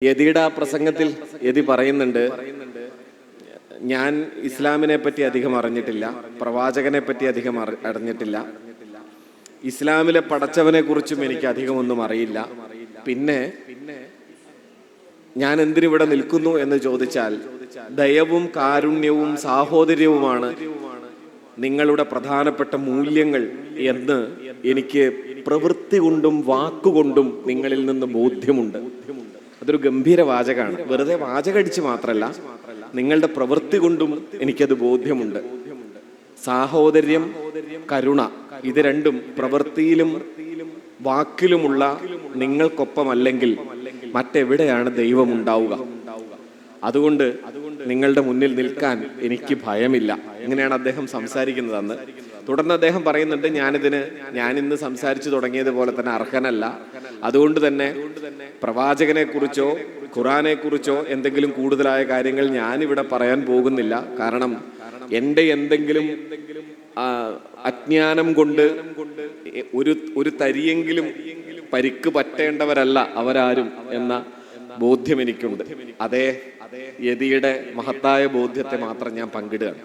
യതിയുടെ ആ പ്രസംഗത്തിൽ യതി പറയുന്നുണ്ട്, ഞാൻ ഇസ്ലാമിനെ പറ്റി അധികം അറിഞ്ഞിട്ടില്ല, പ്രവാചകനെ പറ്റി അധികം അറിഞ്ഞിട്ടില്ല, ഇസ്ലാമിലെ പടച്ചവനെ കുറിച്ചും എനിക്ക് അധികമൊന്നും അറിയില്ല. പിന്നെ ഞാൻ എന്തിനിവിടെ നിൽക്കുന്നു എന്ന് ചോദിച്ചാൽ ദയവും കാരുണ്യവും സാഹോദര്യവുമാണ് നിങ്ങളുടെ പ്രധാനപ്പെട്ട മൂല്യങ്ങൾ എന്ന് എനിക്ക് പ്രവൃത്തി കൊണ്ടും വാക്കുകൊണ്ടും നിങ്ങളിൽ നിന്ന് ബോധ്യമുണ്ട്. അതൊരു ഗംഭീര വാചകമാണ്. വെറുതെ വാചകടിച്ച് മാത്രമല്ല, നിങ്ങളുടെ പ്രവൃത്തി കൊണ്ടും എനിക്കത് ബോധ്യമുണ്ട്. സാഹോദര്യം, കരുണ, ഇത് രണ്ടും പ്രവൃത്തിയിലും വാക്കിലുമുള്ള നിങ്ങൾക്കൊപ്പമല്ലെങ്കിൽ മറ്റെവിടെയാണ് ദൈവം ഉണ്ടാവുക? അതുകൊണ്ട് നിങ്ങളുടെ മുന്നിൽ നിൽക്കാൻ എനിക്ക് ഭയമില്ല. ഇങ്ങനെയാണ് അദ്ദേഹം സംസാരിക്കുന്നത് അന്ന്. തുടർന്ന് അദ്ദേഹം പറയുന്നുണ്ട്, ഞാനിന്ന് സംസാരിച്ചു തുടങ്ങിയതുപോലെ തന്നെ അർഹനല്ല. അതുകൊണ്ട് തന്നെ പ്രവാചകനെ കുറിച്ചോ ഖുറാനെ കുറിച്ചോ എന്തെങ്കിലും കൂടുതലായ കാര്യങ്ങൾ ഞാനിവിടെ പറയാൻ പോകുന്നില്ല. കാരണം എൻ്റെ എന്തെങ്കിലും അജ്ഞാനം കൊണ്ട് ഒരു തരിയെങ്കിലും പരിക്ക് പറ്റേണ്ടവരല്ല അവരാരും എന്ന ബോധ്യം എനിക്കുണ്ട്. അതേ യതിയുടെ മഹത്തായ ബോധ്യത്തെ മാത്രം ഞാൻ പങ്കിടുകയാണ്.